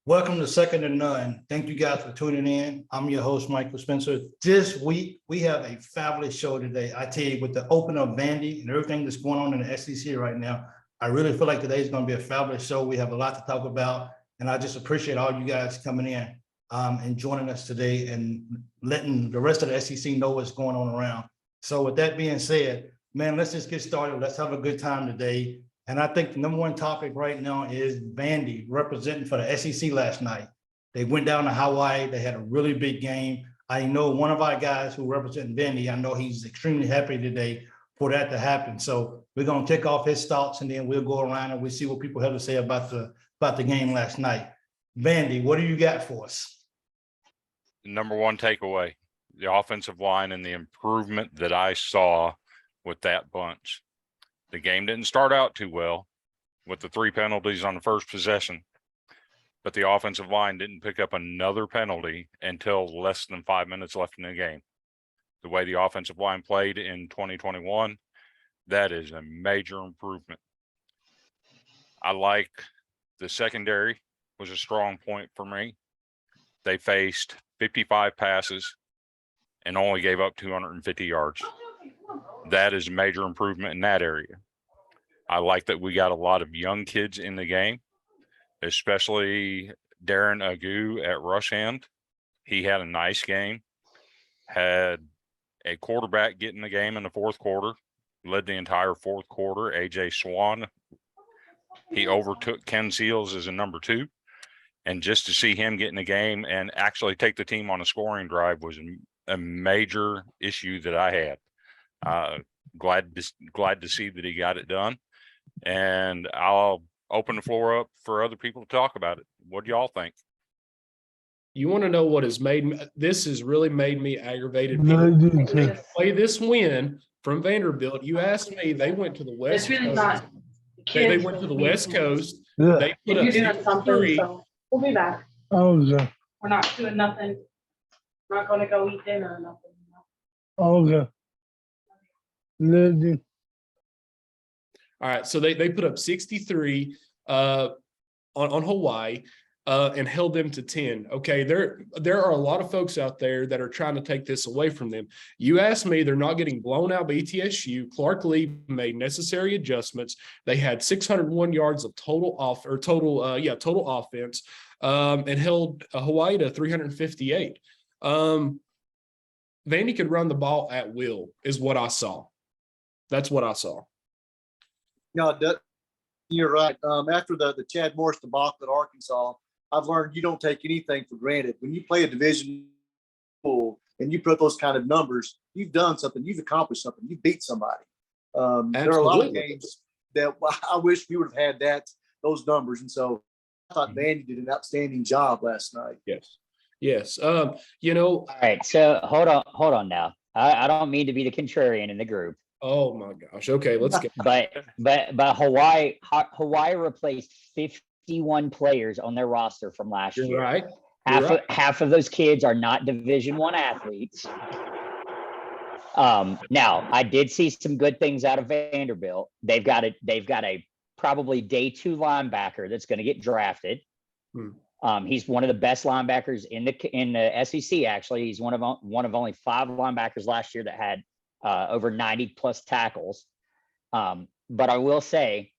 Welcome to Second to None. Thank you guys for tuning in. I'm your host, Michael Spencer. This week, we have a fabulous show today. I tell you, with the opening of Vandy and everything that's going on in the SEC right now, I really feel like today is going to be a fabulous show. We have a lot to talk about, and I just appreciate all you guys coming in and joining us today and letting the rest of the SEC know what's going on around. So with that being said, man, let's just get started. Let's have a good time today. And I think the number one topic right now is Vandy representing for the SEC last night. They went down to Hawaii. They had a really big game. I know one of our guys who represent Vandy, I know he's extremely happy today for that to happen. So we're going to take off his thoughts and then we'll go around and we'll see what people have to say about the game last night. Vandy, what do you got for us? Number one takeaway, the offensive line and the improvement that I saw with that bunch. The game didn't start out too well with the 3 penalties on the first possession, but the offensive line didn't pick up another penalty until less than 5 minutes left in the game. The way the offensive line played in 2021, that is a major improvement. I like the secondary was a strong point for me. They faced 55 passes and only gave up 250 yards. That is a major improvement in that area. I like that we got a lot of young kids in the game, especially Darren Agu at rush hand. He had a nice game, had a quarterback get in the game in the fourth quarter, led the entire fourth quarter. AJ Swan, he overtook Ken Seals as a number 2. And just to see him get in the game and actually take the team on a scoring drive was a major issue that I had. Glad to see that he got it done, and I'll open the floor up for other people to talk about it. What do y'all think? You want to know what has this has really made me aggravated. People play this win from Vanderbilt. You asked me, they went to the West Coast. Not. They went to the West Coast. Yeah. They put up You're doing something, so we'll be back. Oh, yeah. We're not doing nothing. We're not gonna go eat dinner or nothing. Oh, yeah. All right, so they put up 63 on Hawaii and held them to 10. Okay, there are a lot of folks out there that are trying to take this away from them. You asked me, they're not getting blown out by ETSU. Clark Lee made necessary adjustments. They had 601 yards of total offense and held Hawaii to 358. Vandy could run the ball at will, is what I saw. That's what I saw. No, you're right. After the Chad Morris debacle at Arkansas, I've learned you don't take anything for granted. When you play a division school and you put those kind of numbers, you've done something, you've accomplished something, you beat somebody. There are a lot of games that I wish we would have had those numbers. And so I thought Vandy did an outstanding job last night. Yes. All right. So hold on now. I don't mean to be the contrarian in the group. Oh my gosh. Okay, let's get. But Hawaii replaced 51 players on their roster from last year. Right. Half of those kids are not Division I athletes. Now I did see some good things out of Vanderbilt. They've got a probably day 2 linebacker that's going to get drafted. He's one of the best linebackers in the SEC. Actually, he's one of only 5 linebackers last year that had over 90 plus tackles. But I will say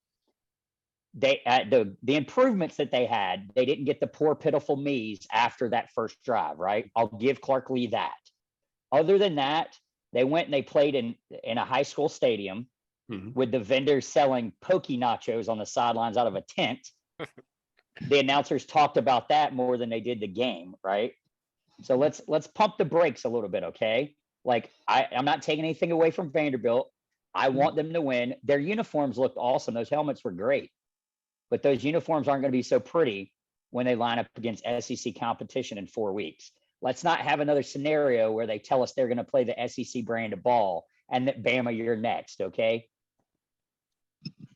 the improvements that they had, they didn't get the poor pitiful me's after that first drive, right? I'll give Clark Lee that. Other than that, they went and they played in a high school stadium with the vendors selling pokey nachos on the sidelines out of a tent. The announcers talked about that more than they did the game, right? So let's pump the brakes a little bit, okay? Like I'm not taking anything away from Vanderbilt. I want them to win. Their uniforms looked awesome. Those helmets were great, but those uniforms aren't going to be so pretty when they line up against SEC competition in 4 weeks. Let's not have another scenario where they tell us they're going to play the SEC brand of ball and that Bama, you're next, okay?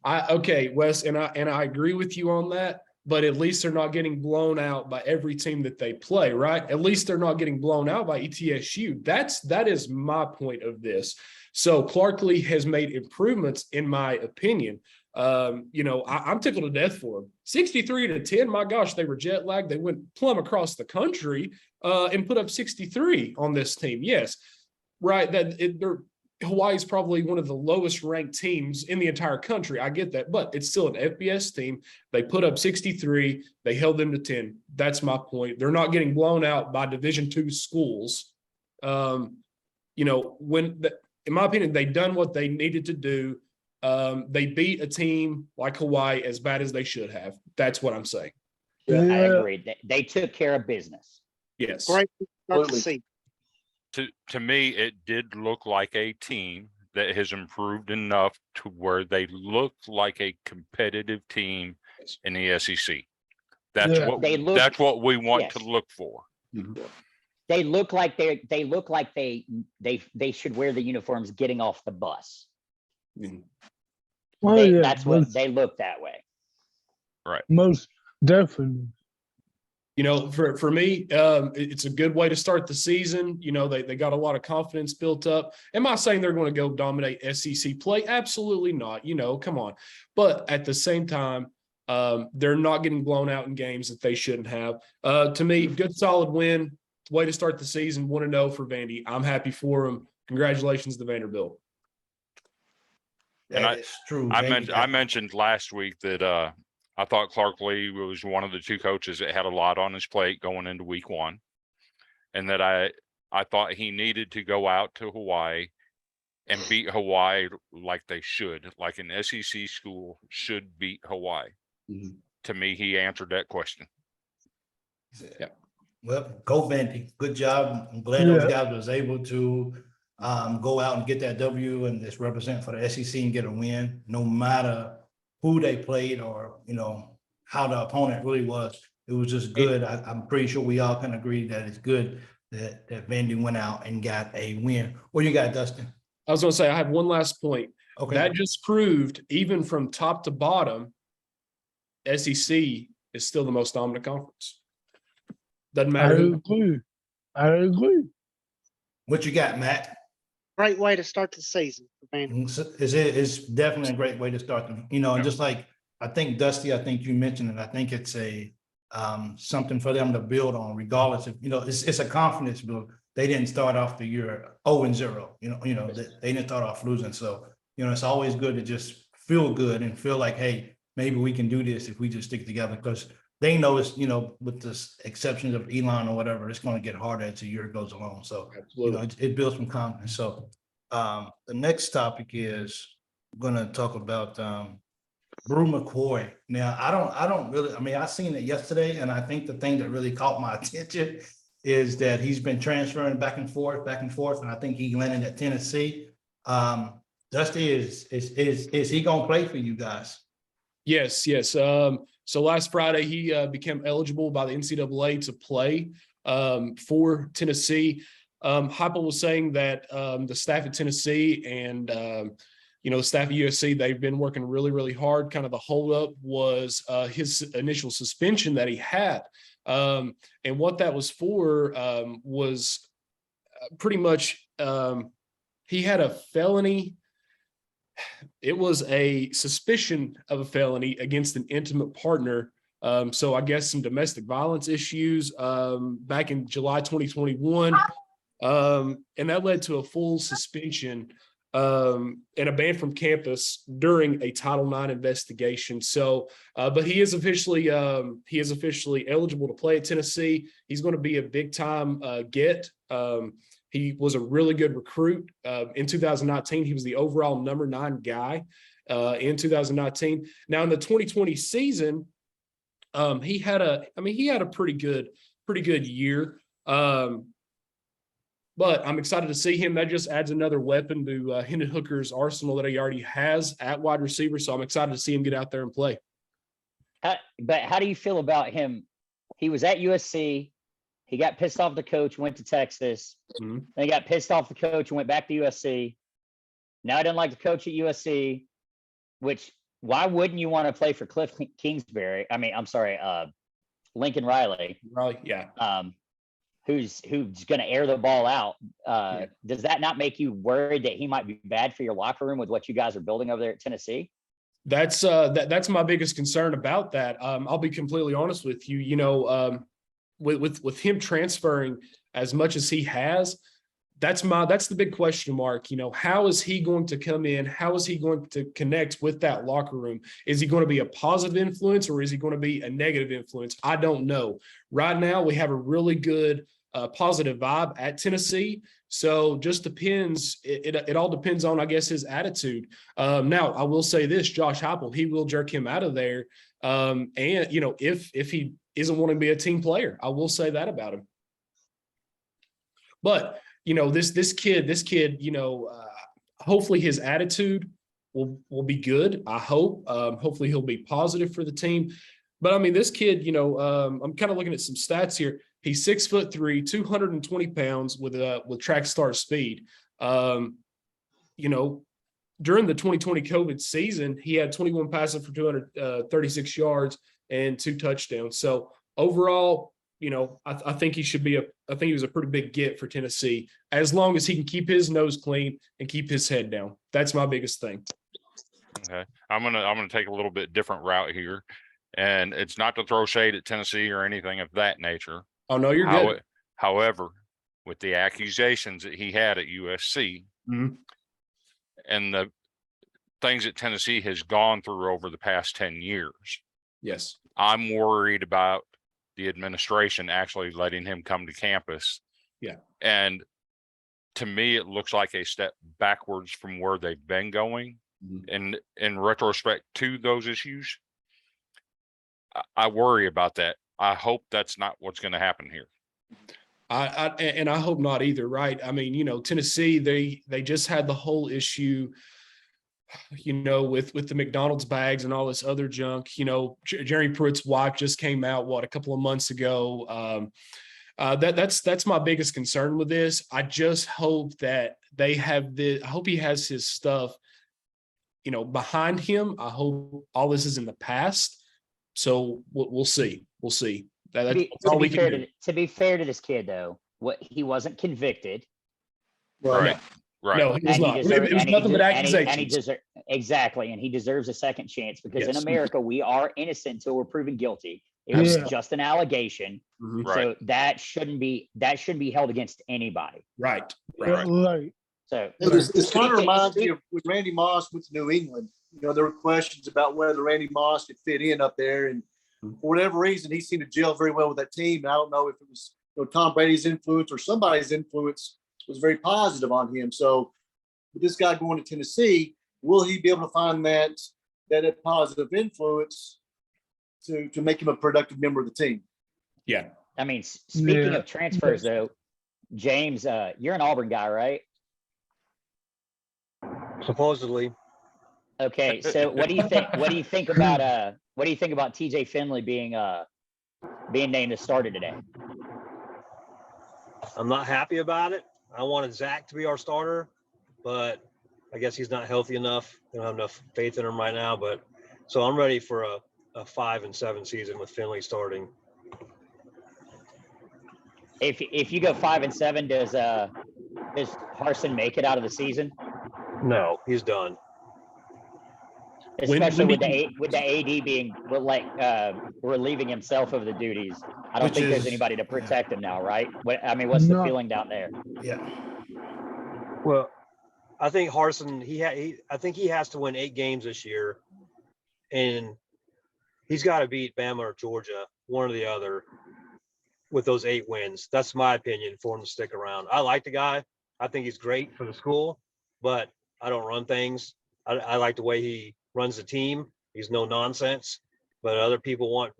Okay, Wes, and I agree with you on that. But at least they're not getting blown out by every team that they play, right? At least they're not getting blown out by ETSU. That is my point of this. So Clark Lee has made improvements, in my opinion. I'm tickled to death for them. 63-10, my gosh, they were jet lagged. They went plumb across the country and put up 63 on this team. Yes, right. Hawaii is probably one of the lowest ranked teams in the entire country. I get that, but it's still an FBS team. They put up 63. They held them to 10. That's my point. They're not getting blown out by Division II schools. In my opinion, they done what they needed to do. They beat a team like Hawaii as bad as they should have. That's what I'm saying. I Yeah. agree. They took care of business. Yes. Great start to Absolutely. see. To me, it did look like a team that has improved enough to where they look like a competitive team in the SEC. That's Yeah. that's what we want Yes. to look for. They look like they look like they should wear the uniforms getting off the bus. Oh, yeah, That's what they look that way. most definitely. For me, it's a good way to start the season. They got a lot of confidence built up. Am I saying they're going to go dominate SEC play? Absolutely not. Come on. But at the same time, they're not getting blown out in games that they shouldn't have. To me, good solid win. Way to start the season. 1-0 for Vandy. I'm happy for them. Congratulations to Vanderbilt. And That is true. I mentioned last week that I thought Clark Lee was one of the two coaches that had a lot on his plate going into week 1, and that I thought he needed to go out to Hawaii and beat Hawaii like they should, like an SEC school should beat Hawaii. Mhm. To me, he answered that question. Yeah. Well, go Vandy. Good job. I'm glad those Yeah. guys was able to go out and get that W and just represent for the SEC and get a win, no matter who they played or, how the opponent really was. It was just good. I'm pretty sure we all can agree that it's good that Vandy went out and got a win. What you got, Dustin? I was going to say, I have one last point. Okay. That just proved, even from top to bottom, SEC is still the most dominant conference. Doesn't I matter who. agree. I agree. What you got, Matt? Great way to start the season for Vandy. It's definitely a great way to start them, and just like, I think Dusty, I think you mentioned it, I think it's a something for them to build on regardless of, it's a confidence build. They didn't start off the year 0-0, they didn't start off losing. So, it's always good to just feel good and feel like, hey, maybe we can do this if we just stick together, because they know it's, with the exceptions of Elon or whatever, it's going to get harder as the year goes along. So, Absolutely. it builds some confidence. So the next topic is going to talk about Brew McCoy. Now, I don't really, I seen it yesterday, and I think the thing that really caught my attention is that he's been transferring back and forth, and I think he landed at Tennessee. Dusty, is he going to play for you guys? Yes. So last Friday, he became eligible by the NCAA to play for Tennessee. Heupel was saying that the staff at Tennessee and the staff at USC, they've been working really, really hard. Kind of the holdup was his initial suspension that he had. And what that was for was pretty much he had a felony. It was a suspicion of a felony against an intimate partner. So I guess some domestic violence issues back in July 2021. And that led to a full suspension and a ban from campus during a Title IX investigation. So, but he is officially eligible to play at Tennessee. He's going to be a big time get. He was a really good recruit. In 2019, he was the overall number 9 guy in 2019. Now in the 2020 season, he had a pretty good year. But I'm excited to see him. That just adds another weapon to Hendon Hooker's arsenal that he already has at wide receiver. So I'm excited to see him get out there and play. But how do you feel about him? He was at USC. He got pissed off the coach, went to Texas. Mm-hmm. Then he got pissed off the coach and went back to USC. Now I didn't like the coach at USC, which why wouldn't you want to play for Cliff Kingsbury? Lincoln Riley. Right. Yeah. Who's going to air the ball out. Does that not make you worried that he might be bad for your locker room with what you guys are building over there at Tennessee? That's my biggest concern about that. I'll be completely honest with you. With him transferring as much as he has, that's the big question mark. How is he going to come in? How is he going to connect with that locker room? Is he going to be a positive influence or is he going to be a negative influence? I don't know. Right now, we have a really good positive vibe at Tennessee. So just depends. It all depends on, I guess, his attitude. Now, I will say this: Josh Heupel, he will jerk him out of there. And if he isn't wanting to be a team player, I will say that about him. But this kid, hopefully his attitude will be good. I hope. Hopefully he'll be positive for the team. But I mean, this kid, I'm kind of looking at some stats here. He's 6'3", 220 pounds with track star speed. During the 2020 COVID season, he had 21 passes for 236 yards and 2 touchdowns. So overall, I think he should be I think he was a pretty big get for Tennessee, as long as he can keep his nose clean and keep his head down. That's my biggest thing. Okay. I'm gonna take a little bit different route here. And it's not to throw shade at Tennessee or anything of that nature. Oh, no, you're good. However, with the accusations that he had at USC and the things that Tennessee has gone through over the past 10 years, yes, I'm worried about the administration actually letting him come to campus. Yeah. And to me, it looks like a step backwards from where they've been going. And in retrospect to those issues, I worry about that. I hope that's not what's going to happen here. I hope not either. Right. I mean, Tennessee, they just had the whole issue, with the McDonald's bags and all this other junk. Jerry Pruitt's wife just came out, a couple of months ago. That's my biggest concern with this. I just hope that I hope he has his stuff, behind him. I hope all this is in the past. So we'll see. We'll see. That's all we can do. To be fair to this kid, though, he wasn't convicted. Right. Right. No, he was not. It was nothing but accusations. Exactly. And he deserves a second chance because in Yes. America, we are innocent until we're proven guilty. It was just an allegation. So that shouldn't be held against anybody. Right. Right. So This kind of reminds me of when Randy Moss went to New England. There were questions about whether Randy Moss could fit in up there. And for whatever reason, he seemed to gel very well with that team. And I don't know if it was Tom Brady's influence or somebody's influence was very positive on him. So with this guy going to Tennessee, will he be able to find that positive influence to make him a productive member of the team? Yeah. I mean, speaking of transfers, though, James, you're an Auburn guy, right? Supposedly. Okay, so what do you think? What do you think about TJ Finley being named the starter today? I'm not happy about it. I wanted Zach to be our starter, but I guess he's not healthy enough. I don't have enough faith in him right now. But so I'm ready for a 5-7 season with Finley starting. If you go 5-7, does Harsin make it out of the season? No, he's done. Especially with the AD being relieving himself of the duties. I don't think there's anybody to protect him now, right? What's the feeling down there? Yeah. Well, I think Harsin, I think he has to win 8 games this year, and he's got to beat Bama or Georgia, one or the other, with those 8 wins. That's my opinion for him to stick around. I like the guy. I think he's great for the school, but I don't run things. I like the way he runs the team. He's no nonsense, but other people want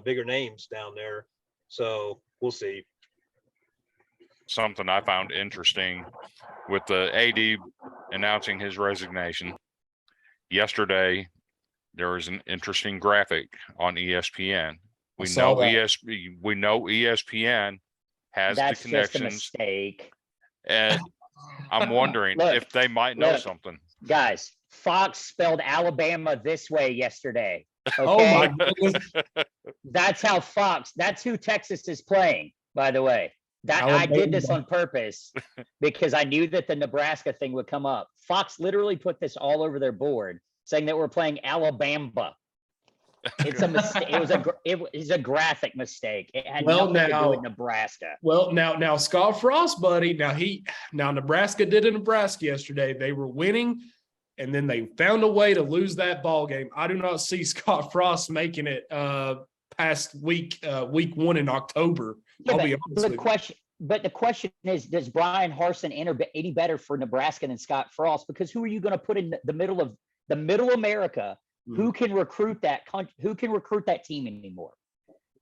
bigger names down there. So we'll see. Something I found interesting with the AD announcing his resignation yesterday, there was an interesting graphic on ESPN. We know ESPN has That's the connections. just a mistake. And I'm wondering if they might know something. Guys, Fox spelled Alabama this way yesterday. Okay? Oh my goodness. That's who Texas is playing, by the way. I did this on purpose because I knew that the Nebraska thing would come up. Fox literally put this all over their board. saying that we're playing Alabama. It's a mistake. It was a graphic mistake. It had Well, nothing to now- do with Nebraska. Well, now Scott Frost, buddy. Now Nebraska did in Nebraska yesterday. They were winning, and then they found a way to lose that ball game. I do not see Scott Frost making it past week 1 in October. Yeah, I'll be but honest with you. the question is, does Brian Harsin enter any better for Nebraska than Scott Frost? Because who are you going to put in the middle America? Who can recruit who can recruit that team anymore?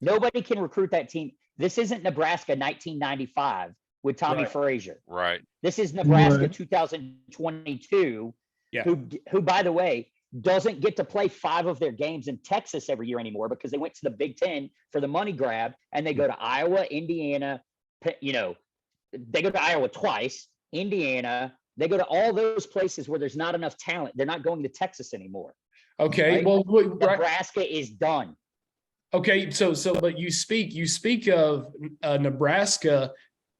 Nobody can recruit that team. This isn't Nebraska 1995 with Tommy Right. Frazier. Right. This is Nebraska Right. 2022, Yeah. who, by the way, doesn't get to play 5 of their games in Texas every year anymore because they went to the Big Ten for the money grab, and they go to Iowa, Indiana. They go to Iowa twice, Indiana. They go to all those places where there's not enough talent. They're not going to Texas anymore. Okay, Right? well, right. Nebraska is done. Okay, so but you speak of Nebraska.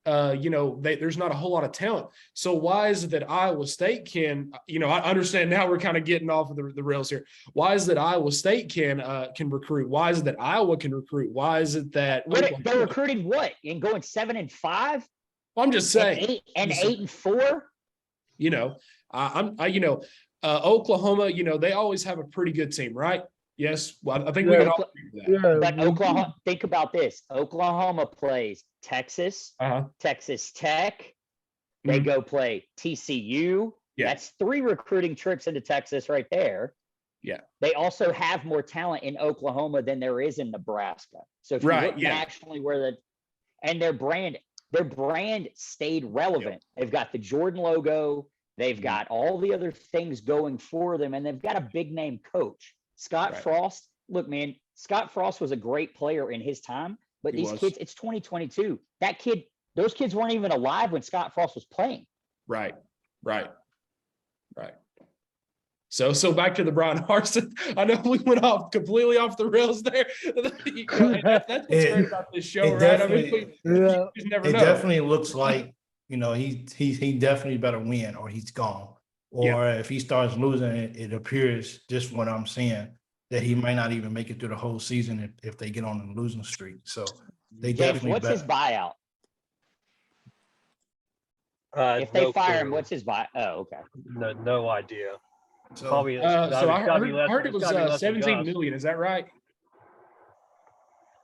There's not a whole lot of talent. So why is it that Iowa State can? I understand now we're kind of getting off of the rails here. Why is it that Iowa State can recruit? Why is it that Iowa can recruit? Why is it that They're recruiting what? And going 7-5? I'm just saying, and 8-4? Oklahoma. They always have a pretty good team, right? Yes. Well, I think we Yeah. can all agree with that. Yeah. But Oklahoma, think about this. Oklahoma plays Texas, Texas Tech. They Mhm. go play TCU. Yeah. That's 3 recruiting trips into Texas right there. Yeah. They also have more talent in Oklahoma than there is in Nebraska. So if you Right, look yeah. nationally and their brand stayed relevant. They've got the Jordan logo. They've got all the other things going for them, and they've got a big name coach. Scott Right. Frost, look, man, Scott Frost was a great player in his time, but He these was. kids, it's 2022. Those kids weren't even alive when Scott Frost was playing. Right. So back to the Brian Harsin. I know we went completely off the rails there. That's what's great about this show, it right? I mean, definitely- you just never It know. definitely looks like, he definitely better win or he's gone. Or if he starts losing, it appears, just what I'm saying, that he might not even make it through the whole season if they get on a losing streak. So they James, definitely what's his buyout? If they No fire him, clue. what's his buyout? Oh, okay. No idea. So, Probably. So I heard it was 17 million. million. Is that right?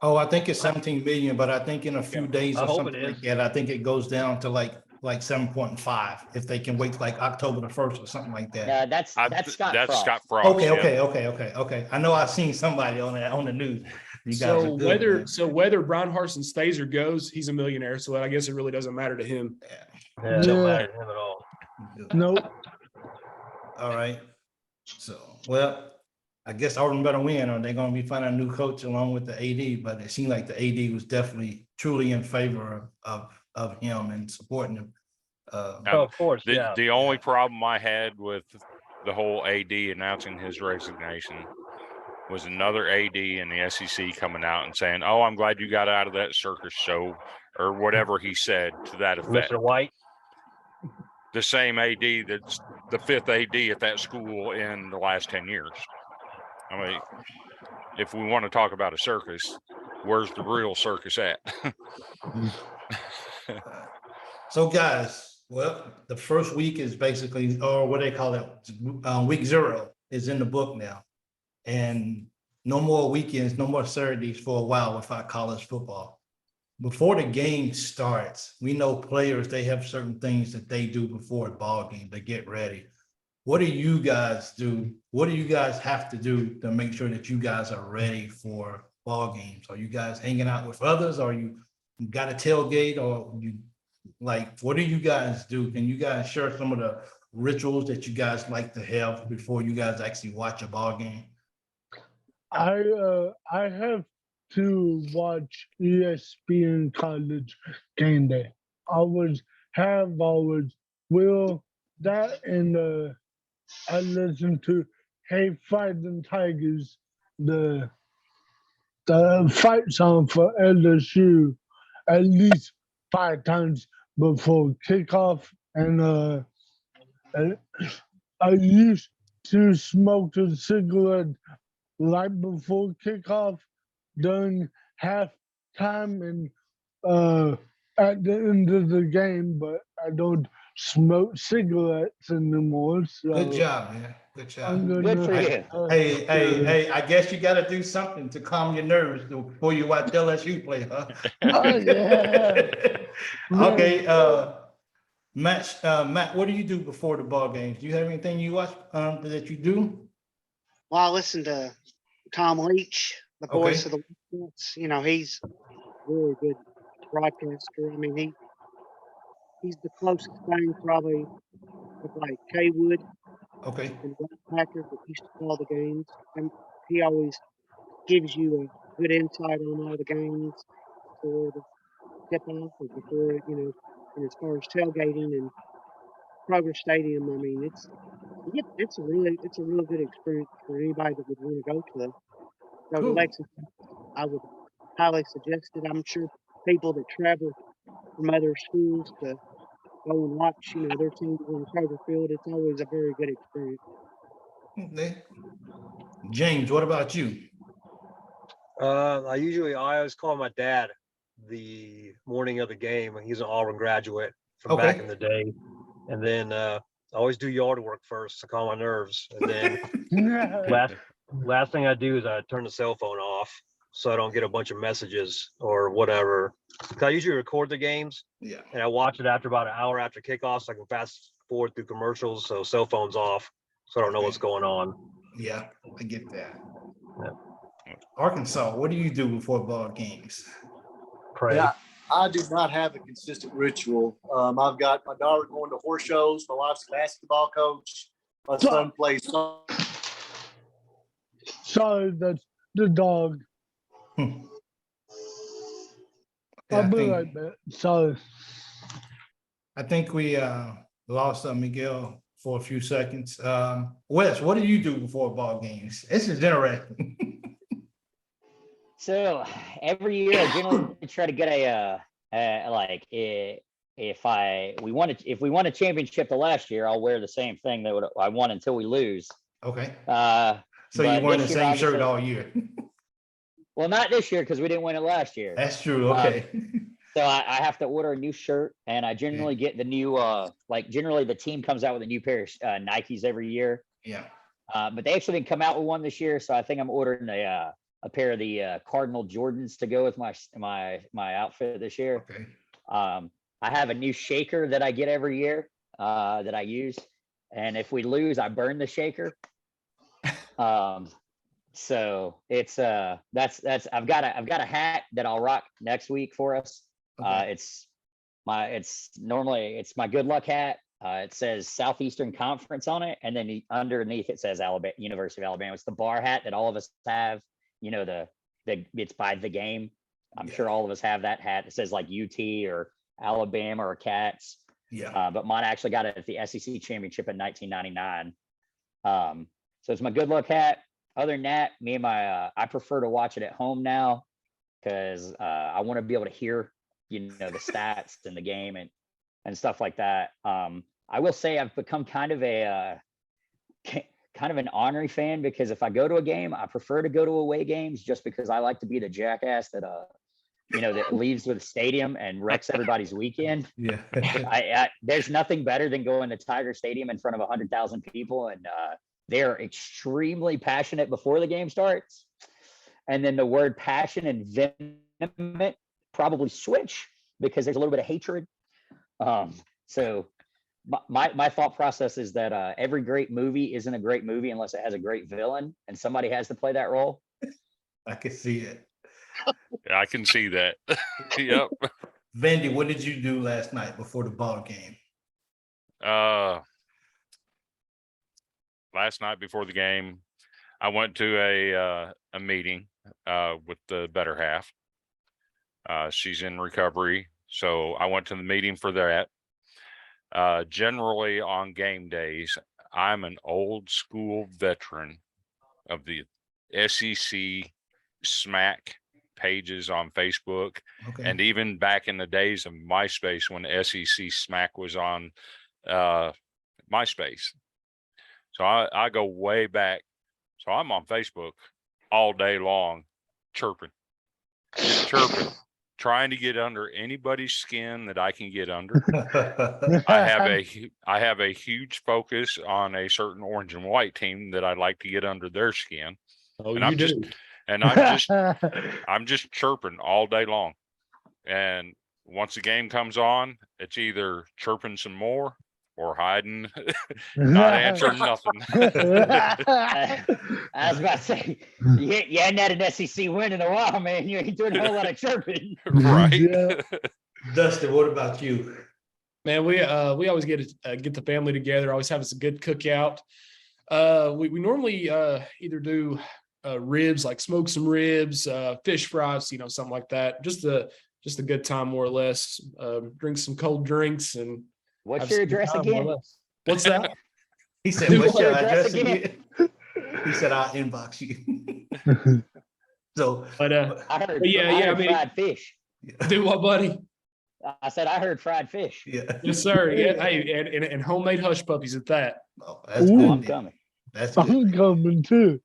I think it's 17 million, but I think in a few days I or hope something it like is. that, I think it goes down to like 7.5 if they can wait like October the 1st or something like that. That's Scott That's Frost. Scott Frost. Okay. I know I've seen somebody on the news. You guys are good, man. Whether Brian Harsin stays or goes, he's a millionaire. So I guess it really doesn't matter to him. Yeah, it don't Yeah. matter to him at all. Good. Nope. All right. So, well, I guess Auburn better win, or they're going to be finding a new coach along with the AD. But it seemed like the AD was definitely truly in favor of him and supporting him. Oh, of course, yeah. The only problem I had with the whole AD announcing his resignation was another AD in the SEC coming out and saying, "Oh, I'm glad you got out of that circus show," or whatever he said to that effect. Mr. White. The same AD that's the 5th AD at that school in the last 10 years. I mean, if we want to talk about a circus, where's the real circus at? So, guys, well, the first week is basically, or what they call it, week 0 is in the book now. And no more weekends, no more Saturdays for a while without college football. Before the game starts, we know players, they have certain things that they do before a ball game to get ready. What do you guys do? What do you guys have to do to make sure that you guys are ready for ball games? Are you guys hanging out with others? Or you got a tailgate, or what do you guys do? Can you guys share some of the rituals that you guys like to have before you guys actually watch a ball game? I have to watch ESPN College Game Day. Always will that, and I listen to Hey Fighting Tigers, the fight song for LSU at least 5 times before kickoff, and I used to smoke a cigarette right before kickoff, during halftime, and at the end of the game, but I don't smoke cigarettes anymore. So Good job, man. Good job. I'm Good for gonna, you. Hey, I guess you gotta do something to calm your nerves before you watch LSU play, huh? Oh, yeah. Okay, Matt, what do you do before the ball games? Do you have anything you watch, that you do? Well, I listen to Tom Leach, the voice Okay. of the Wildcats. You know, he's a really good broadcaster. I mean, he's the closest thing probably with like Kay Wood Okay, and Wes Packer that used to call the games. And he always gives you a good insight on all the games before the tip off or before, you know, and as far as tailgating and Kroger Stadium, I mean, it's a really good experience for anybody that would want to go to cool. Lexington. I would highly suggest it. I'm sure people that travel from other schools to go and watch, you know, their teams on Kroger Field, it's always a very good experience. Okay. James, what about you? I always call my dad the morning of the game. He's an Auburn graduate from back in the day. And then I always do yard work first to calm my nerves. And then last thing I do is I turn the cell phone off so I don't get a bunch of messages or whatever. 'Cause I usually record the games Yeah, and I watch it after about an hour after kickoff so I can fast forward through commercials. So cell phone's off so I don't know Okay. what's going on. yeah, I get that. Yeah. Arkansas, what do you do before ball games? Pray. Yeah, I do not have a consistent ritual. I've got my daughter going to horse shows. My wife's a basketball coach. My son plays soccer. sorry, that's the dog. Yeah, I'll I be think, right back. Sorry. I think we lost Miguel for a few seconds. Wes, what do you do before ball games? This is interesting. So every year I generally try to get if we won a championship the last year, I'll wear the same thing that I won until we lose. Okay, Uh, so you but wearing the this year, same shirt obviously- all year. Well, not this year because we didn't win it last year. That's true. Okay. So I have to order a new shirt, and I generally get the new generally the team comes out with a new pair of Nikes every year. Yeah. But they actually didn't come out with one this year, so I think I'm ordering a pair of the Cardinal Jordans to go with my outfit this year. Okay. I have a new shaker that I get every year that I use, and if we lose, I burn the shaker. So it's that's I've got a hat that I'll rock next week for us. Okay. It's my good luck hat. It says Southeastern Conference on it, and then underneath it says Alabama, University of Alabama. It's the bar hat that all of us have. You know, the it's by the game. I'm Yeah. sure all of us have that hat. It says like UT or Alabama or Cats. Yeah. But mine actually got it at the SEC championship in 1999. So it's my good luck hat. Other than that, me and I prefer to watch it at home now because I want to be able to hear, the stats in the game and stuff like that. I will say I've become kind of an ornery fan because if I go to a game, I prefer to go to away games just because I like to be the jackass that that leaves with the stadium and wrecks everybody's weekend. Yeah. There's nothing better than going to Tiger Stadium in front of 100,000 people, and they're extremely passionate before the game starts, and then the word passion and venom probably switch because there's a little bit of hatred. So my thought process is that every great movie isn't a great movie unless it has a great villain, and somebody has to play that role. I can see it. I can see that. Yep. Vandy, what did you do last night before the ball game? Last night before the game, I went to a meeting with the better half. She's in recovery, so I went to the meeting for that. Generally on game days, I'm an old school veteran of the SEC SMAC pages on Facebook. Okay. And even back in the days of MySpace when SEC SMAC was on MySpace. So I go way back. So I'm on Facebook all day long, chirping, just chirping, trying to get under anybody's skin that I can get under. I have a huge focus on a certain orange and white team that I like to get under their skin. Oh, And I'm just chirping all day long. And once the game comes on, it's either chirping some more or hiding, not answering nothing. I was about to say, you hadn't had an SEC win in a while, man. You ain't doing a whole lot of chirping. Right. Yeah. Dustin, what about you? Man, we always get the family together. Always have us a good cookout. We normally either do ribs, like smoke some ribs, fish fries, something like that. Just a good time, more or less. Drink some cold drinks and. What's have your some good address time, more or again? less. What's that? He said, what's your Address address again? again? He said, I'll inbox you. So, But I heard, yeah, I I heard mean- fried fish. do what, buddy? I said I heard fried fish. yeah. Yes, sir. Yeah, hey, and homemade hush puppies at that. Oh, that's Ooh. good. I'm then. coming. That's good. I'm coming too.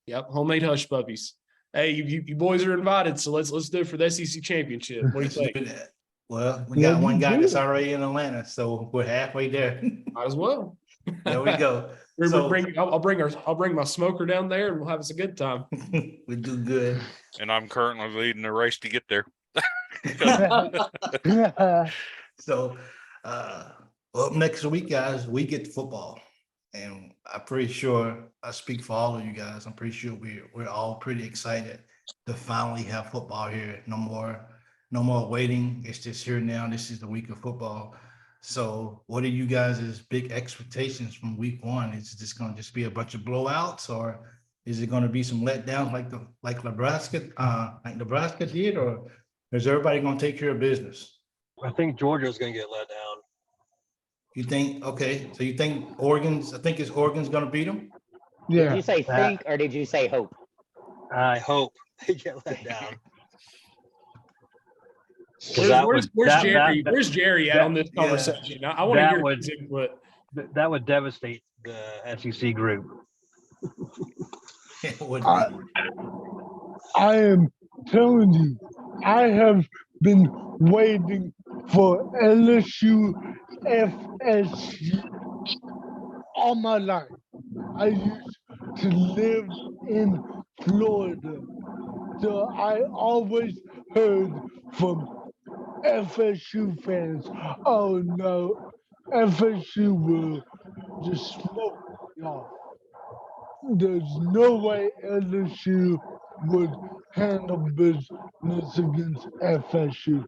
Yep, homemade hush puppies. Hey, you boys are invited, so let's do it for the SEC championship. What do you Let's think? do that. Well, we got Let's one guy do that's it. already in Atlanta, so we're halfway there. Might as well. There we go. We'll So- I'll bring my smoker down there, and we'll have us a good time. We do good. And I'm currently leading the race to get there. So, up next week, guys, we get to football. And I'm pretty sure, I speak for all of you guys, I'm pretty sure we're all pretty excited to finally have football here. No more waiting. It's just here now. This is the week of football. So what are you guys' big expectations from week one? Is it just going to just be a bunch of blowouts, or is it going to be some letdowns like Nebraska did, or is everybody going to take care of business? I think Georgia's going to get let down. You think, okay, so you think Oregon's going to beat them? Did Yeah. you say think or did you say hope? I hope they get let down. 'Cause Where's Jerry at on this yeah. conversation? I want to That hear would- his input. that would devastate the SEC group. It would I- be. I am telling you, I have been waiting for LSU, FSU all my life. I used to live in Florida, so I always heard from FSU fans, oh no, FSU will just smoke y'all. There's no way LSU would handle business against FSU.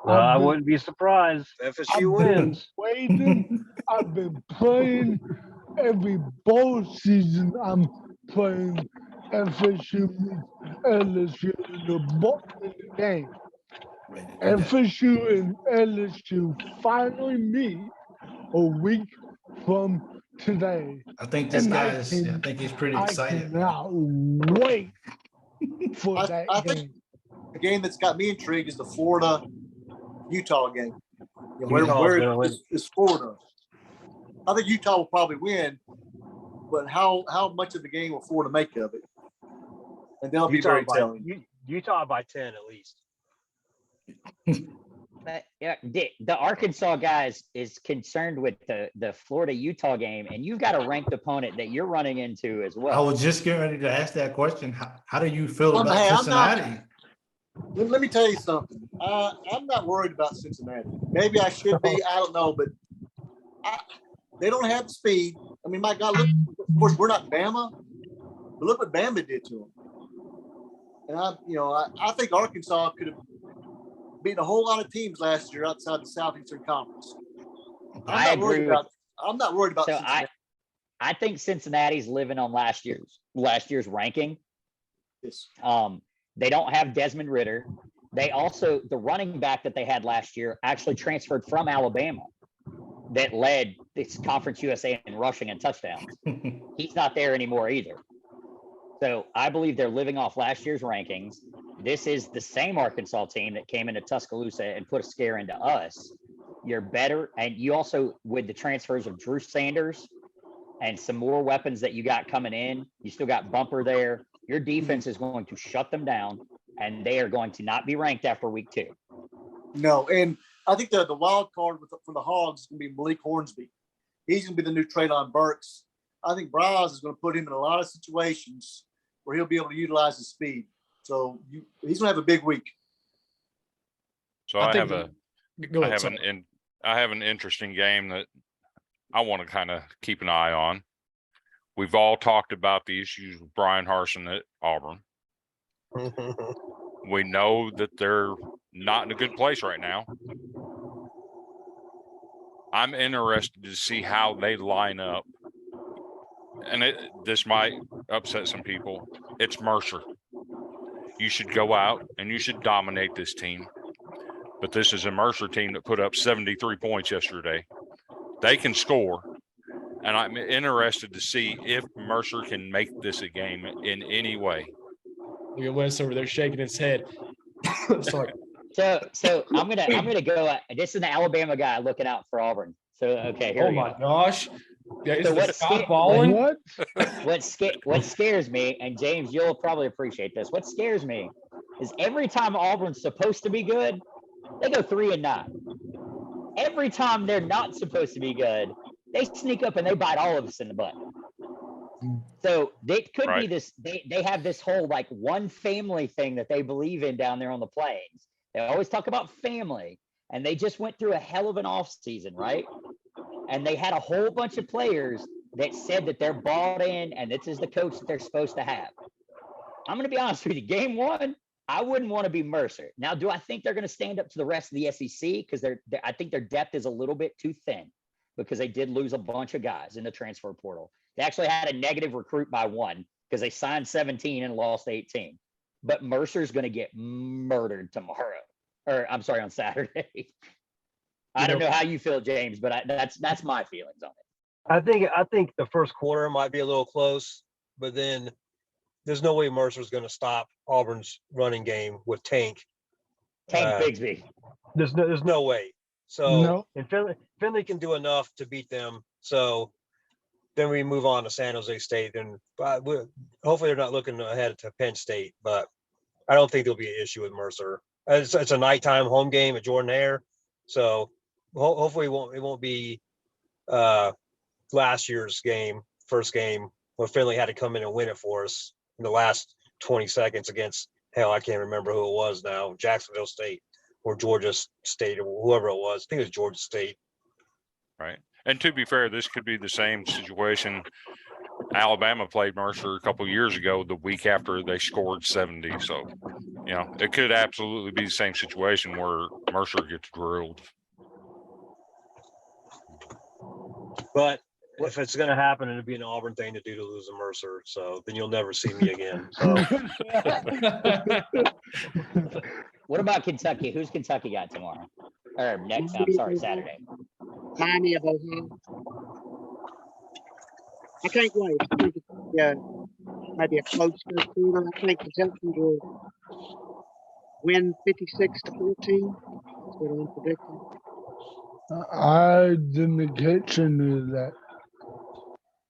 I I've been wouldn't be surprised if FSU I've been wins. waiting. I've been playing every bowl season. I'm playing FSU meets LSU in the game. Ready to do that. FSU and LSU finally meet a week from today. I think this And guy is, I think he's pretty I excited. cannot wait for that I game. think the game that's got me intrigued is the Florida Utah game. You know, Utah's where gonna win. is Florida? I think Utah will probably win, but how much of the game will Florida make of it? And they'll be very telling. Utah by 10 at least. But, yeah, the Arkansas guys is concerned with the Florida Utah game, and you've got a ranked opponent that you're running into as I well. was just getting ready to ask that question. How do you feel I'm- about hey, I'm not- Cincinnati? Let me tell you something. I'm not worried about Cincinnati. Maybe I should be. I don't know, but they don't have the speed. I mean, my God, look. Of course, we're not Bama, but look what Bama did to them. And I think Arkansas could have beaten a whole lot of teams last year outside the Southeastern Conference. I agree with- I'm not worried about So Cincinnati. I think Cincinnati's living on last year's ranking. Yes. They don't have Desmond Ritter. They also, the running back that they had last year actually transferred from Alabama that led this Conference USA in rushing and touchdowns. He's not there anymore either. So I believe they're living off last year's rankings. This is the same Arkansas team that came into Tuscaloosa and put a scare into us. You're better. And you also, with the transfers of Drew Sanders and some more weapons that you got coming in. You still got Bumper there. Your defense is going to shut them down, and they are going to not be ranked after week 2. No, and I think the wild card for the Hogs is going to be Malik Hornsby. He's going to be the new Traylon Burks. I think Braz is going to put him in a lot of situations where he'll be able to utilize his speed. So he's going to have a big week. So I I think have Go I ahead, have sorry. I have an interesting game that I want to kind of keep an eye on. We've all talked about the issues with Brian Harsin at Auburn. We know that they're not in a good place right now. I'm interested to see how they line up. And this might upset some people. It's Mercer. You should go out and you should dominate this team. But this is a Mercer team that put up 73 points yesterday. They can score. And I'm interested to see if Mercer can make this a game in any way. Look at Wes over there shaking his head. Sorry. So I'm gonna go. This is an Alabama guy looking out for Auburn. So okay, here Oh we my go. gosh. Yeah, is So this Scott balling? What? What scares me, and James, you'll probably appreciate this. What scares me is every time Auburn's supposed to be good, they go 3-9. Every time they're not supposed to be good, they sneak up and they bite all of us in the butt. So it could be this. They have this whole like one family thing that they believe in down there on the plains. They always talk about family, and they just went through a hell of an off season, right? And they had a whole bunch of players that said that they're bought in and this is the coach that they're supposed to have. I'm going to be honest with you. Game 1, I wouldn't want to be Mercer. Now, do I think they're going to stand up to the rest of the SEC? Because I think their depth is a little bit too thin because they did lose a bunch of guys in the transfer portal. They actually had a negative recruit by 1 because they signed 17 and lost 18. But Mercer's going to get murdered tomorrow. Or I'm sorry, on Saturday. I don't know how you feel, James, but that's my feelings on it. I think the first quarter might be a little close, but then there's no way Mercer's going to stop Auburn's running game with Tank Bigsby. There's no way. So No. and Finley can do enough to beat them. So then we move on to San Jose State, and hopefully they're not looking ahead to Penn State. But I don't think there'll be an issue with Mercer. It's a nighttime home game at Jordan Hare, so hopefully it won't be last year's first game when Finley had to come in and win it for us in the last 20 seconds against I can't remember who it was now, Jacksonville State or Georgia State or whoever it was. I think it was Georgia State. Right. And to be fair, this could be the same situation. Alabama played Mercer a couple of years ago, the week after they scored 70. So, it could absolutely be the same situation where Mercer gets drilled. But if it's going to happen, it'd be an Auburn thing to do to lose a Mercer. So then you'll never see me again. So. What about Kentucky? Who's Kentucky got tomorrow? Or next, I'm sorry, Saturday. Miami of Ohio. I can't wait. I think it's maybe a close first quarter. I think Kentucky will win 56-14. That's what I'm predicting. I didn't catch any of that.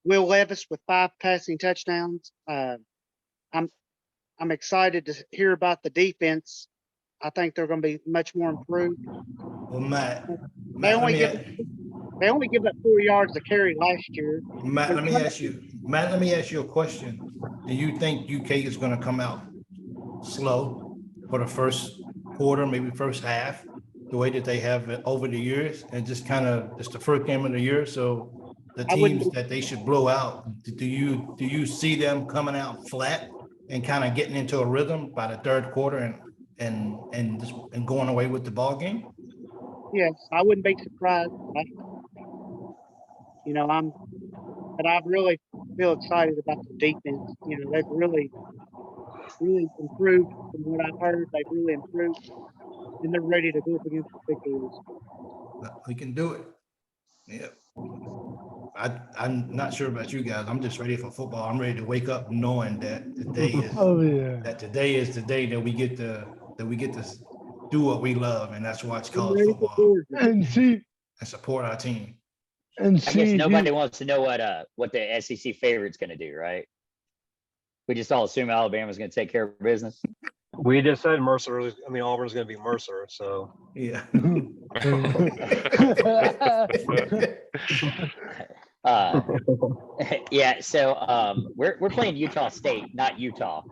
Will Levis with 5 passing touchdowns. I'm excited to hear about the defense. I think they're going to be much more improved. Well, Matt, They only give up 4 yards to carry last year. Matt, let me ask you a question. Do you think UK is going to come out slow for the first quarter, maybe first half, the way that they have it over the years, and just kind of it's the first game of the year, so the teams that they should blow out, do you see them coming out flat and kind of getting into a rhythm by the third quarter and going away with the ball game? Yes, I wouldn't be surprised. But I really feel excited about the defense. They've really improved from what I've heard. They've really improved, and they're ready to go up against the big boys. We can do it. Yeah. I'm not sure about you guys. I'm just ready for football. I'm ready to wake up knowing that today is today is the day that we get to do what we love, and that's watch college football and and support our team. and I guess see nobody wants to know what the SEC favorite's going to do, right? We just all assume Alabama's going to take care of business. We just said Auburn's going to be Mercer. So Yeah. Yeah, so we're playing Utah State, not Utah.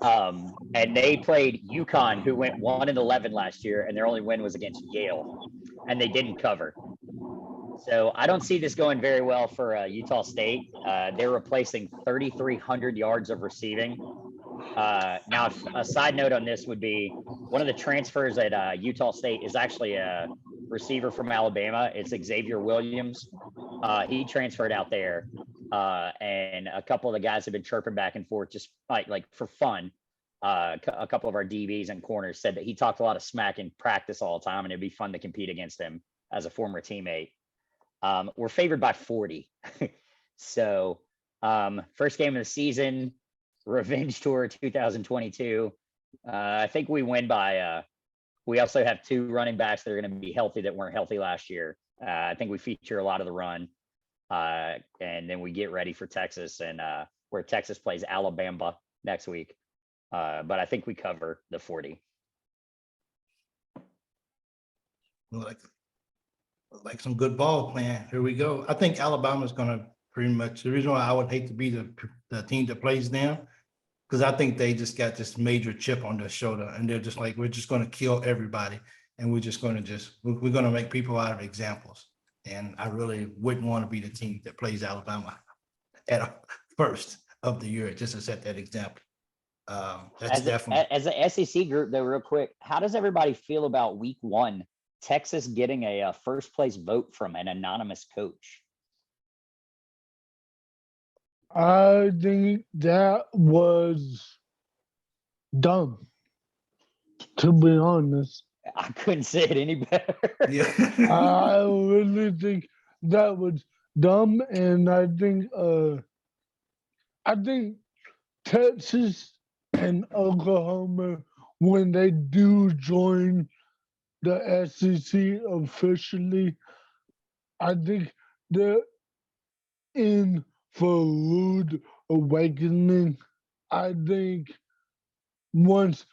And they played UConn, who went 1-11 last year, and their only win was against Yale, and they didn't cover. So I don't see this going very well for Utah State. They're replacing 3,300 yards of receiving. Now, a side note on this would be one of the transfers at Utah State is actually a receiver from Alabama. It's Xavier Williams. He transferred out there, and a couple of the guys have been chirping back and forth just like for fun. A couple of our DBs and corners said that he talked a lot of smack in practice all the time, and it'd be fun to compete against him as a former teammate. We're favored by 40. So first game of the season, Revenge Tour 2022. I think we win by we also have 2 running backs that are going to be healthy that weren't healthy last year. I think we feature a lot of the run, and then we get ready for Texas, and where Texas plays Alabama next week. But I think we cover the 40. Like some good ball playing. Here we go. I think Alabama's gonna pretty much, the reason why I would hate to be the team that plays them, because I think they just got this major chip on their shoulder, and they're just like, we're just gonna kill everybody, and we're just gonna we're gonna make people out of examples. And I really wouldn't want to be the team that plays Alabama at first of the year, just to set that example. That's definitely. As a SEC group, though, real quick, how does everybody feel about week 1? Texas getting a first place vote from an anonymous coach. I think that was dumb, to be honest. I couldn't say it any better. Yeah. I really think that was dumb, and I think Texas and Oklahoma, when they do join the SEC officially, I think they're in for a rude awakening. I think once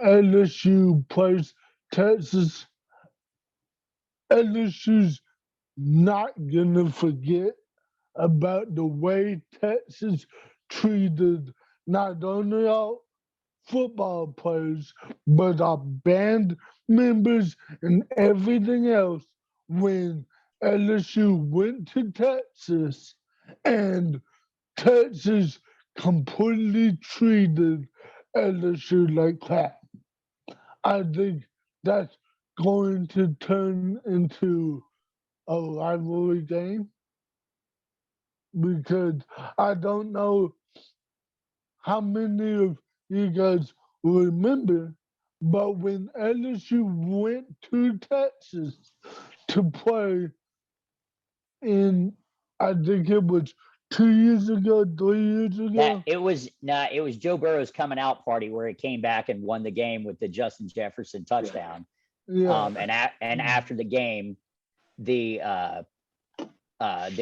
LSU plays Texas, LSU's not gonna forget about the way Texas treated not only our football players, but our band members and everything else when LSU went to Texas and Texas completely treated LSU like crap. I think that's going to turn into a rivalry game because I don't know how many of you guys remember, but when LSU went to Texas to play in, I think it was 2 years ago, 3 years ago. It was Joe Burrow's coming out party where he came back and won the game with the Justin Jefferson touchdown. Yeah. And after the game, the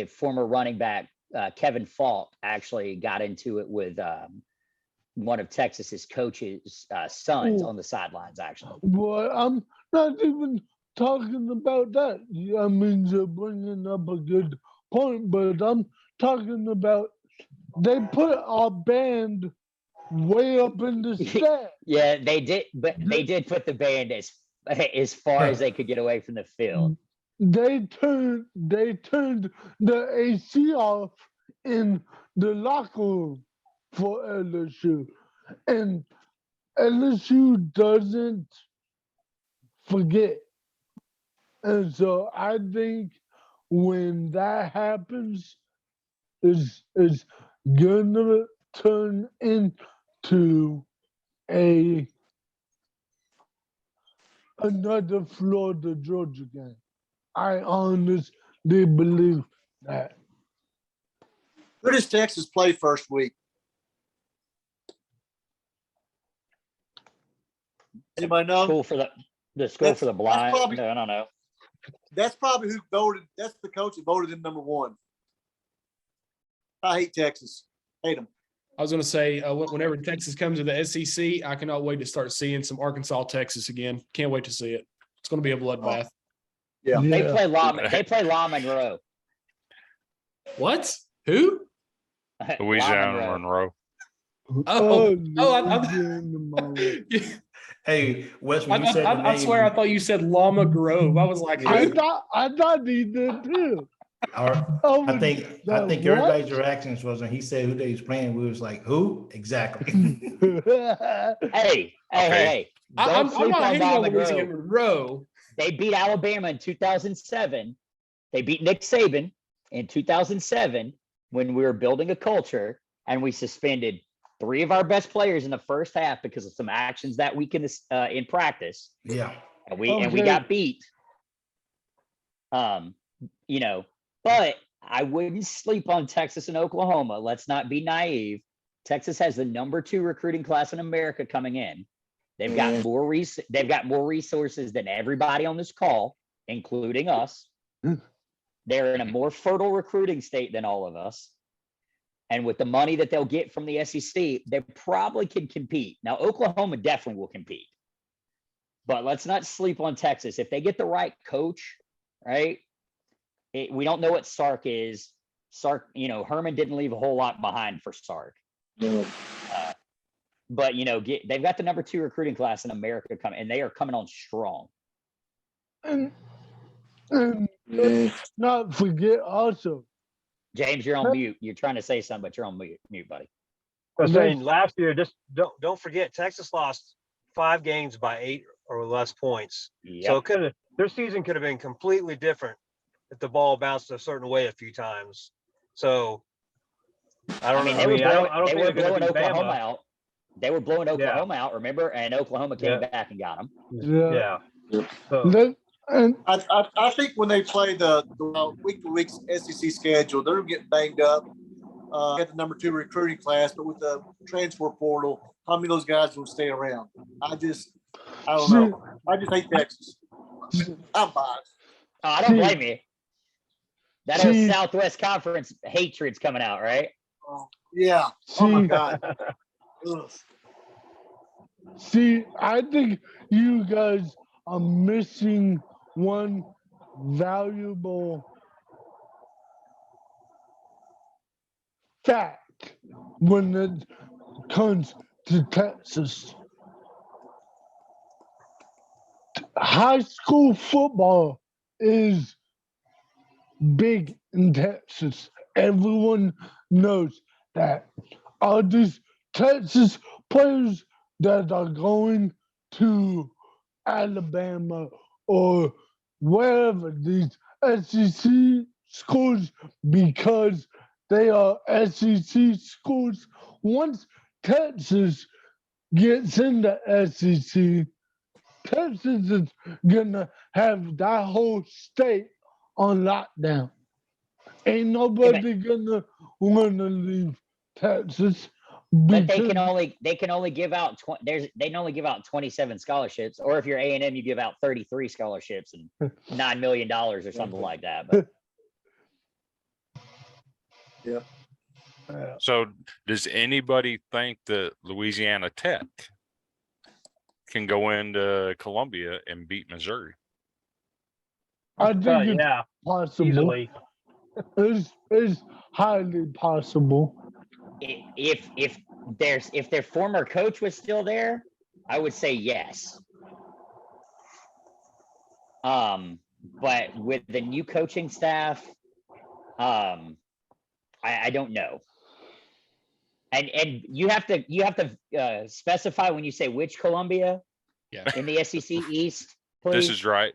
former running back Kevin Falk actually got into it with one of Texas's coaches' sons on the sidelines. Actually, Well, I'm not even talking about that. I mean, you're bringing up a good point, but I'm talking about they put our band way up in the stat. Yeah, they did, but they did put the band as far as they could get away from the field. They turned the AC off in the locker room for LSU, and LSU doesn't forget. And so I think when that happens, it's gonna turn into another Florida Georgia game. I honestly believe that. Who does Texas play first week? Anybody know? School for the blind. probably- No, I don't know. That's probably who voted. That's the coach that voted in number 1. I hate Texas. Hate them. I was going to say, whenever Texas comes to the SEC, I cannot wait to start seeing some Arkansas, Texas again. Can't wait to see it. It's going to be a bloodbath. Yeah. They play La Monroe. What? Who? Louisiana Monroe. Monroe. Hey, Wes, when you said the I name, swear I thought you said Llama Grove. I was like, Yeah. who? I thought he did too. I think everybody's reactions was when he said who they was playing, we was like, who? Exactly. Hey. I'm Don't sleep not on hating on La Louisiana Monroe. Monroe. They beat Alabama in 2007. They beat Nick Saban in 2007 when we were building a culture, and we suspended 3 of our best players in the first half because of some actions that week in practice. Yeah. And we got beat. But I wouldn't sleep on Texas and Oklahoma. Let's not be naive. Texas has the number 2 recruiting class in America coming in. They've got more resources than everybody on this call, including us. They're in a more fertile recruiting state than all of us. And with the money that they'll get from the SEC, they probably can compete. Now, Oklahoma definitely will compete. But let's not sleep on Texas. If they get the right coach, right? We don't know what Sark is. Sark, Herman didn't leave a whole lot behind for Sark. But they've got the number 2 recruiting class in America coming, and they are coming on strong. And let's not forget also, James, you're on mute. You're trying to say something, but you're on mute, buddy. I was saying last year, just don't forget Texas lost 5 games by 8 or less points. Yep. So their season could have been completely different if the ball bounced a certain way a few times. So I don't know. They were blowing Oklahoma out. They were blowing Oklahoma out, remember? And Oklahoma came back and got them. Yeah. So, I think when they play the week-to-week SEC schedule, they're getting banged up. Got the number 2 recruiting class, but with the transfer portal, how many of those guys will stay around? I don't know. I just hate Texas. I'm biased. Oh, I don't blame you. That whole Southwest Conference hatred's coming out, right? Yeah. Oh my God. Ugh. See, I think you guys are missing one valuable fact when it comes to Texas. High school football is big in Texas. Everyone knows that. All these Texas players that are going to Alabama or wherever, these SEC schools, because they are SEC schools. Once Texas gets into SEC, Texas is gonna have that whole state on lockdown. Ain't nobody gonna wanna leave Texas. But they can only give out they can only give out 27 scholarships, or if you're A&M, you give out 33 scholarships and $9 million or something like that. But Yeah. So does anybody think that Louisiana Tech can go into Columbia and beat Missouri? I think it's yeah, possible. easily. It's highly possible. if their former coach was still there, I would say yes. But with the new coaching staff, I don't know. And you have to specify when you say which Columbia. Yeah. In the SEC East, please. This is right.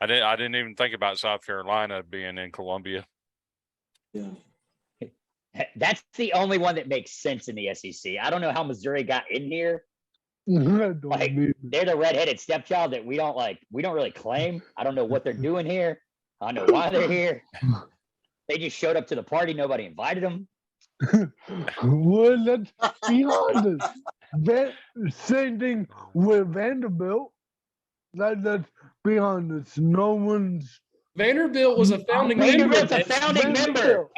I didn't even think about South Carolina being in Columbia. Yeah. That's the only one that makes sense in the SEC. I don't know how Missouri got in here. Like, they're the redheaded stepchild that we don't really claim. I don't know what they're doing here. I don't know why they're here. They just showed up to the party. Nobody invited them. Well, let's be honest. Same thing with Vanderbilt. Let's be honest, no one's Vanderbilt was a founding member. Vanderbilt's a founding member.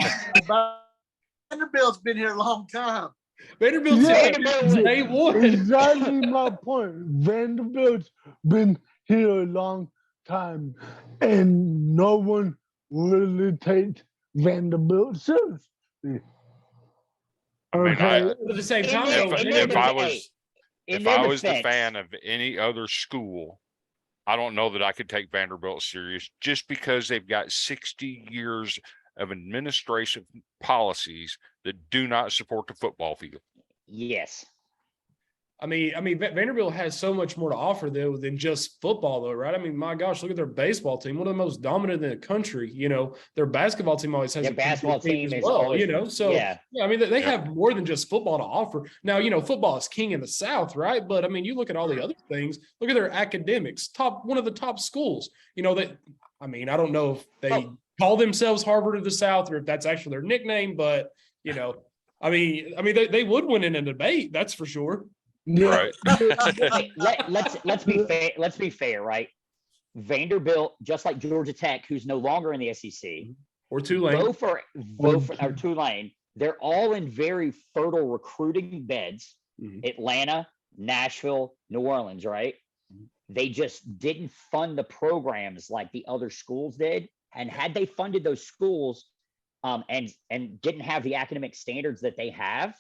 Vanderbilt's been here a long time. Vanderbilt's Yeah, Vanderbilt day one. exactly my point. Vanderbilt's been here a long time, and no one really takes Vanderbilt seriously. I mean, Okay. But at the same time, And though, then- if I hey, was, in if their I was the defense- fan of any other school, I don't know that I could take Vanderbilt serious just because they've got 60 years of administration policies that do not support the football field. Yes. I mean, Vanderbilt has so much more to offer though than just football, though, right? I mean, my gosh, look at their baseball team, one of the most dominant in the country. You know, their basketball team always has Their a pretty good basketball team as is well. always- You know, so yeah. I mean, they Yeah. have more than just football to offer. Now, you know, football is king in the South, right? But I mean, you look at all the other things. Look at their academics, one of the top schools. You know that. I mean, I don't know if they call themselves Harvard of the South or if that's actually their nickname, but you know, I mean, they would win in a debate, that's for sure. Right. Hey, let's be fair. Let's be fair, right? Vanderbilt, just like Georgia Tech, who's no longer in the SEC, Or Tulane. vote for or Tulane. They're all in very fertile recruiting beds. Mhm. Atlanta, Nashville, New Orleans, right? They just didn't fund the programs like the other schools did. And had they funded those schools, and didn't have the academic standards that they have,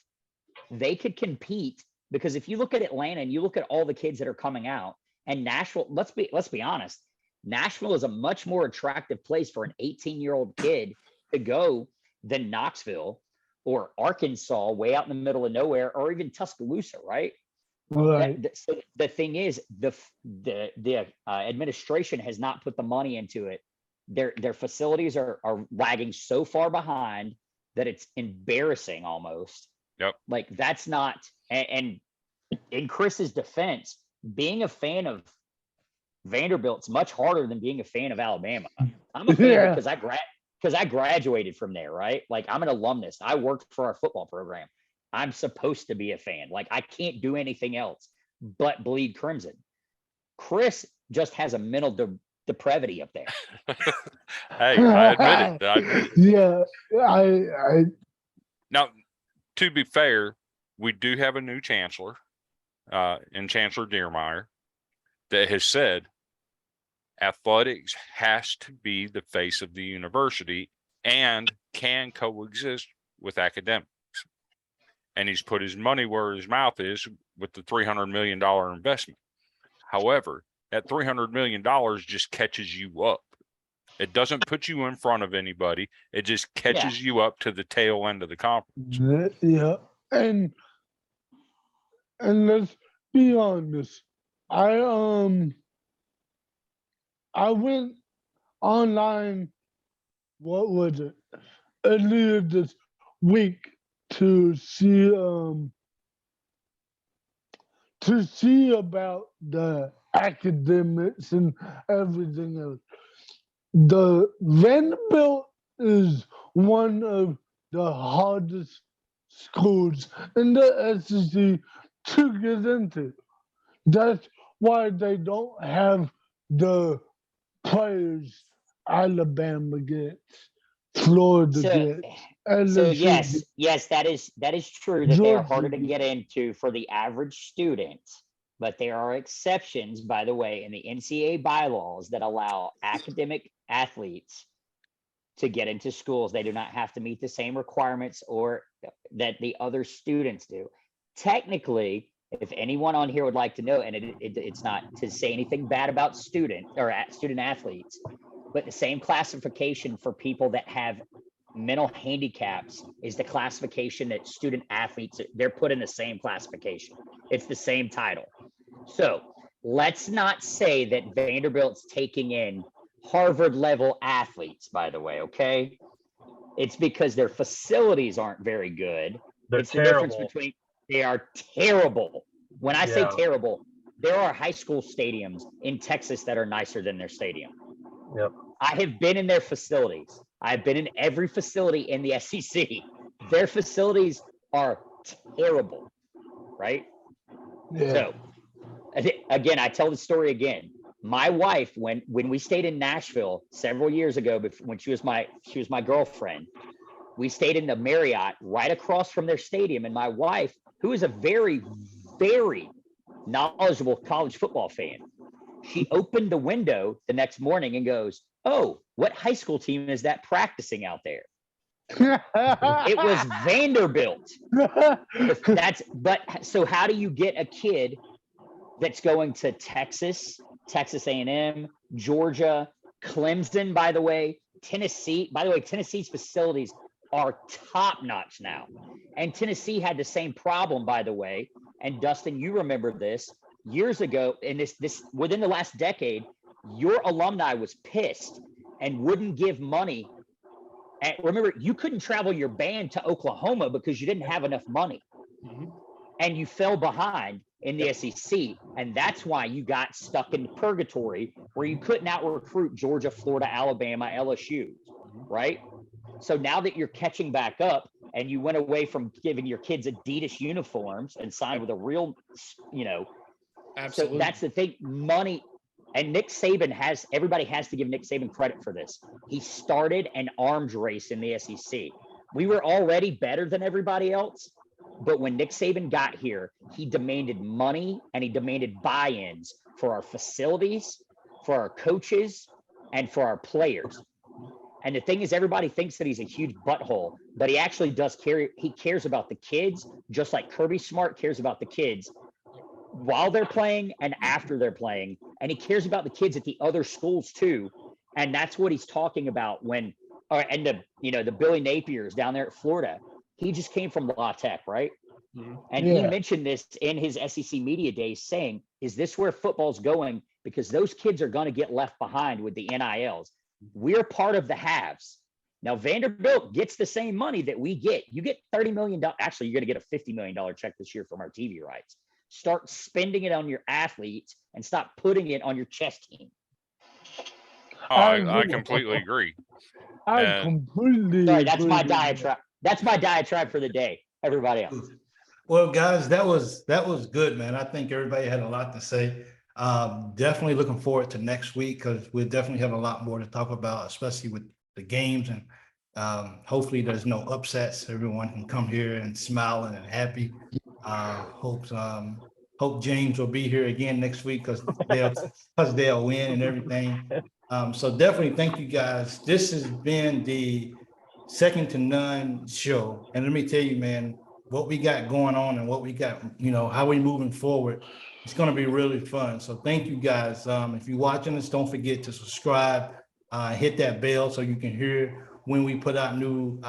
they could compete. Because if you look at Atlanta and you look at all the kids that are coming out, and Nashville, let's be honest, Nashville is a much more attractive place for an 18-year-old kid to go than Knoxville or Arkansas, way out in the middle of nowhere, or even Tuscaloosa, right? Right. So the thing is, the administration has not put the money into it. Their facilities are lagging so far behind that it's embarrassing almost. Yep. Like that's not, and in Chris's defense, being a fan of Vanderbilt's much harder than being a fan of Alabama. I'm a fan Yeah. because I graduated from there, right? Like I'm an alumnus. I worked for our football program. I'm supposed to be a fan. Like I can't do anything else but bleed crimson. Chris just has a mental depravity up there. Hey, I admit it. I admit it. Yeah, I Now, to be fair, we do have a new chancellor, in Chancellor Dearmeyer, that has said athletics has to be the face of the university and can coexist with academics. And he's put his money where his mouth is with the $300 million investment. However, that $300 million just catches you up. It doesn't put you in front of anybody. It just catches you up to the tail end of the conference. yeah, and let's be honest. I went online. What was it? Earlier this week to see about the academics and everything else. The Vanderbilt is one of the hardest schools in the SEC to get into. That's why they don't have the players Alabama gets, Florida gets. So LSU yes, that is true that they are harder to Georgia. get into for the average student, but there are exceptions, by the way, in the NCAA bylaws that allow academic athletes to get into schools. They do not have to meet the same requirements or that the other students do. Technically, if anyone on here would like to know, and it's not to say anything bad about student athletes, but the same classification for people that have mental handicaps is the classification that student athletes, they're put in the same classification. It's the same title. So let's not say that Vanderbilt's taking in Harvard level athletes, by the way, okay? It's because their facilities aren't very good. It's the difference between, they are terrible. When I say terrible, there are high school stadiums in Texas that are nicer than their stadium. Yep. I have been in their facilities. I've been in every facility in the SEC. Their facilities are terrible, right? Yeah. So, again, I tell the story again. My wife, when we stayed in Nashville several years ago, when she was my girlfriend, we stayed in the Marriott right across from their stadium. And my wife, who is a very, very knowledgeable college football fan, she opened the window the next morning and goes, "Oh, what high school team is that practicing out there?" It was Vanderbilt. So how do you get a kid that's going to Texas A&M, Georgia, Clemson, by the way, Tennessee? By the way, Tennessee's facilities are top notch now. And Tennessee had the same problem, by the way. And Dustin, you remember this years ago, in this within the last decade, your alumni was pissed and wouldn't give money. And remember, you couldn't travel your band to Oklahoma because you didn't have enough money. And you fell behind in the SEC. And that's why you got stuck in purgatory where you couldn't out recruit Georgia, Florida, Alabama, LSU, right? So now that you're catching back up and you went away from giving your kids Adidas uniforms and signed with a real, Absolutely. So that's the thing, money. And Nick Saban everybody has to give Nick Saban credit for this. He started an arms race in the SEC. We were already better than everybody else. But when Nick Saban got here, he demanded money and he demanded buy-ins for our facilities, for our coaches, and for our players. And the thing is, everybody thinks that he's a huge butthole, but he actually he cares about the kids, just like Kirby Smart cares about the kids while they're playing and after they're playing. And he cares about the kids at the other schools too. And that's what he's talking about the Billy Napiers down there at Florida. He just came from La Tech, right? And he mentioned this in his SEC media days saying, is this where football's going? Because those kids are going to get left behind with the NILs. We're part of the haves. Now, Vanderbilt gets the same money that we get. You get $30 million. Actually, you're going to get a $50 million check this year from our TV rights. Start spending it on your athletes and stop putting it on your chess team. I completely agree. I completely Sorry, that's my agree with diatribe. That's my diatribe for the day. Everybody else. Well, guys, that was good, man. I think everybody had a lot to say. Definitely looking forward to next week because we'll definitely have a lot more to talk about, especially with the games. And hopefully there's no upsets. Everyone can come here and smiling and happy. Hope James will be here again next week because they'll win and everything. So definitely thank you guys. This has been the Second to None show. And let me tell you, man, what we got going on and what we got, how we moving forward. It's going to be really fun. So thank you guys. If you're watching this, don't forget to subscribe, hit that bell so you can hear when we put out new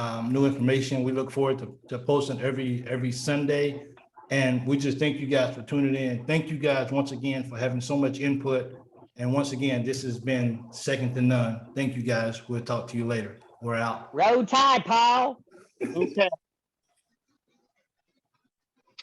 information. We look forward to posting every Sunday. And we just thank you guys for tuning in. Thank you guys once again for having so much input. And once again, this has been Second to None. Thank you guys. We'll talk to you later. We're out. Roll Tide, Paul. Okay.